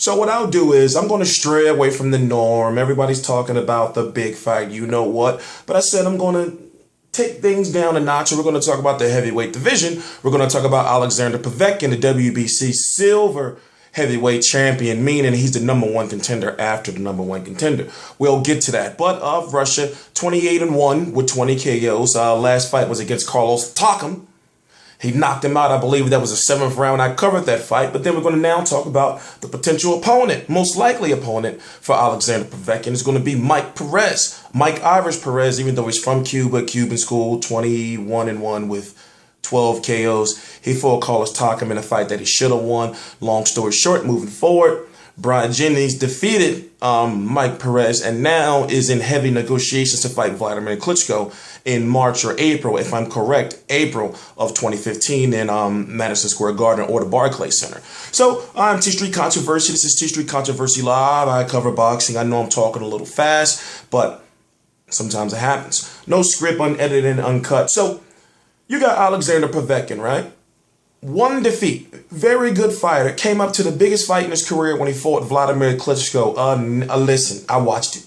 So what I'll do is I'm going to stray away from the norm. Everybody's talking about the big fight, you know what. But I said I'm going to take things down a notch. We're going to talk about the heavyweight division. We're going to talk about Alexander Povetkin, the WBC Silver Heavyweight Champion, meaning he's the #1 contender after the #1 contender. We'll get to that. But of Russia, 28-1 with 20 KOs. Last fight was against Carlos Takam. He knocked him out. I believe that was the 7th round. I covered that fight. But then we're going to now talk about the potential opponent, most likely opponent for Alexander Povetkin is going to be Mike Perez. Mike Irish Perez, even though he's from Cuba, Cuban school, 21-1 with 12 KOs. He fought Carlos Takam in a fight that he should have won. Long story short, moving forward, Bryant Jennings defeated Mike Perez and now is in heavy negotiations to fight Wladimir Klitschko in March or April, if I'm correct, April of 2015 in Madison Square Garden or the Barclays Center. So I'm T Street Controversy. This is T Street Controversy Live. I cover boxing. I know I'm talking a little fast, but sometimes it happens. No script, unedited and uncut. So you got Alexander Povetkin, right? One defeat. Very good fighter. Came up to the biggest fight in his career when he fought Vladimir Klitschko. Listen, I watched it.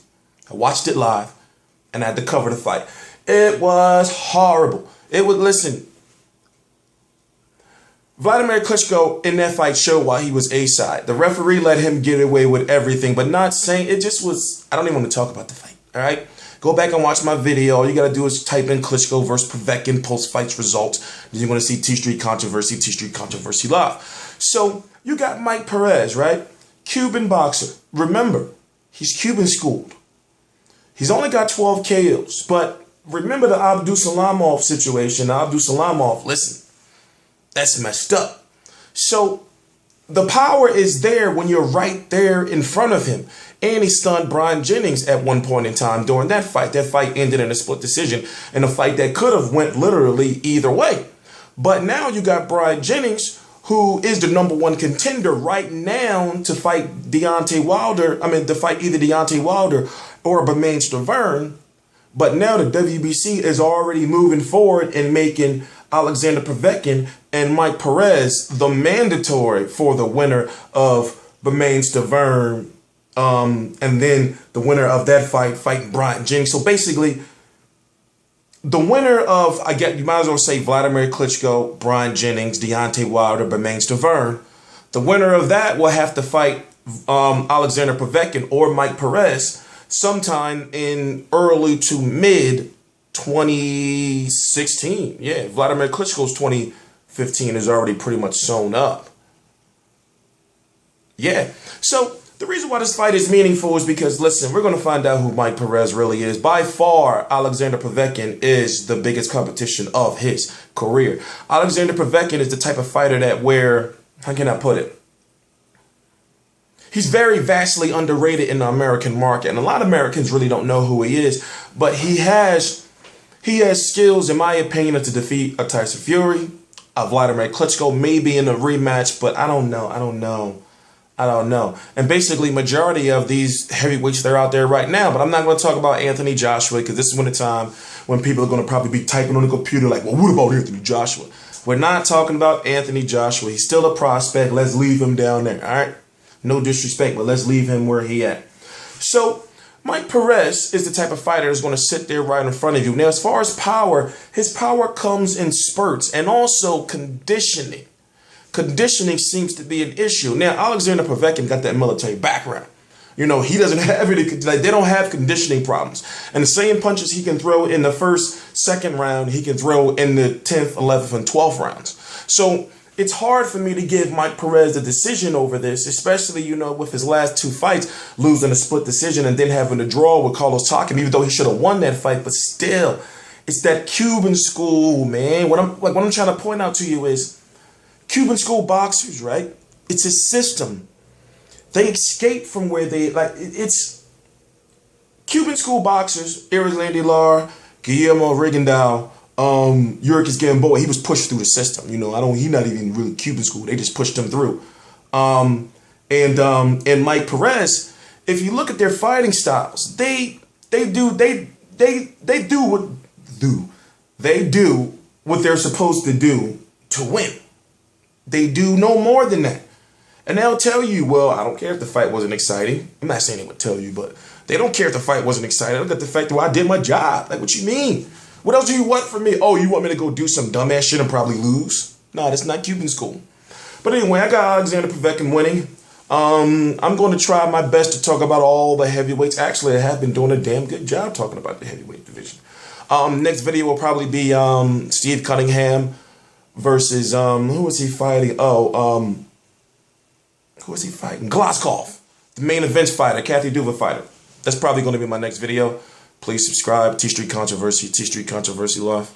I watched it live, and I had to cover the fight. It was horrible. Vladimir Klitschko in that fight showed why he was A-side. The referee let him get away with everything, but not saying, it just was, I don't even want to talk about the fight, all right? Go back and watch my video. All you got to do is type in Klitschko versus Povetkin post-fight results. Then you're going to see T Street Controversy, T Street Controversy Live. So you got Mike Perez, right? Cuban boxer. Remember, he's Cuban schooled. He's only got 12 KOs, but remember the Abdulsalamov situation. Abdulsalamov, listen, that's messed up. So the power is there when you're right there in front of him. And he stunned Bryant Jennings at one point in time during that fight. That fight ended in a split decision in a fight that could have went literally either way. But now you got Bryant Jennings, who is the #1 contender right now to fight Deontay Wilder. To fight either Deontay Wilder or Bermane Stiverne. But now the WBC is already moving forward and making Alexander Povetkin and Mike Perez the mandatory for the winner of Bermane Stiverne. And then the winner of that fight fighting Bryant Jennings. So basically, the winner of, you might as well say Vladimir Klitschko, Bryant Jennings, Deontay Wilder, Bermane Stiverne. The winner of that will have to fight Alexander Povetkin or Mike Perez sometime in early to mid 2016. Yeah, Vladimir Klitschko's 2015 is already pretty much sewn up. Yeah, so the reason why this fight is meaningful is because, listen, we're going to find out who Mike Perez really is. By far, Alexander Povetkin is the biggest competition of his career. Alexander Povetkin is the type of fighter that how can I put it? He's very vastly underrated in the American market. And a lot of Americans really don't know who he is. But he has skills, in my opinion, to defeat a Tyson Fury, a Vladimir Klitschko, maybe in a rematch. But I don't know. And basically, majority of these heavyweights, they're out there right now. But I'm not going to talk about Anthony Joshua because this is when the time when people are going to probably be typing on the computer like, well, what about Anthony Joshua? We're not talking about Anthony Joshua. He's still a prospect. Let's leave him down there, all right? No disrespect, but let's leave him where he at. So Mike Perez is the type of fighter that's going to sit there right in front of you. Now, as far as power, his power comes in spurts and also conditioning. Conditioning seems to be an issue. Now, Alexander Povetkin got that military background. You know, he doesn't have any, like, they don't have conditioning problems. And the same punches he can throw in the first, second round, he can throw in the 10th, 11th, and 12th rounds. So it's hard for me to give Mike Perez the decision over this, especially, you know, with his last two fights, losing a split decision and then having a draw with Carlos Takam, even though he should have won that fight. But still, it's that Cuban school, man. What I'm trying to point out to you is Cuban school boxers, right? It's a system. They escape from where it's Cuban school boxers, Eric Landelar, Guillermo Rigondeaux, Yurkis Gamboa. He was pushed through the system. You know, he's not even really Cuban school. They just pushed him through. And Mike Perez, if you look at their fighting styles, they do what they're supposed to do to win. They do no more than that. And they'll tell you, well, I don't care if the fight wasn't exciting. I'm not saying they would tell you, but they don't care if the fight wasn't exciting. Look at the fact that I did my job. Like, what you mean? What else do you want from me? Oh, you want me to go do some dumbass shit and probably lose? No, that's not Cuban school. But anyway, I got Alexander Povetkin winning. I'm going to try my best to talk about all the heavyweights. Actually, I have been doing a damn good job talking about the heavyweight division. Next video will probably be Steve Cunningham versus, who was he fighting? Oh, who was he fighting? Glazkov, the main events fighter, Kathy Duva fighter. That's probably going to be my next video. Please subscribe. T Street Controversy, T Street Controversy Love.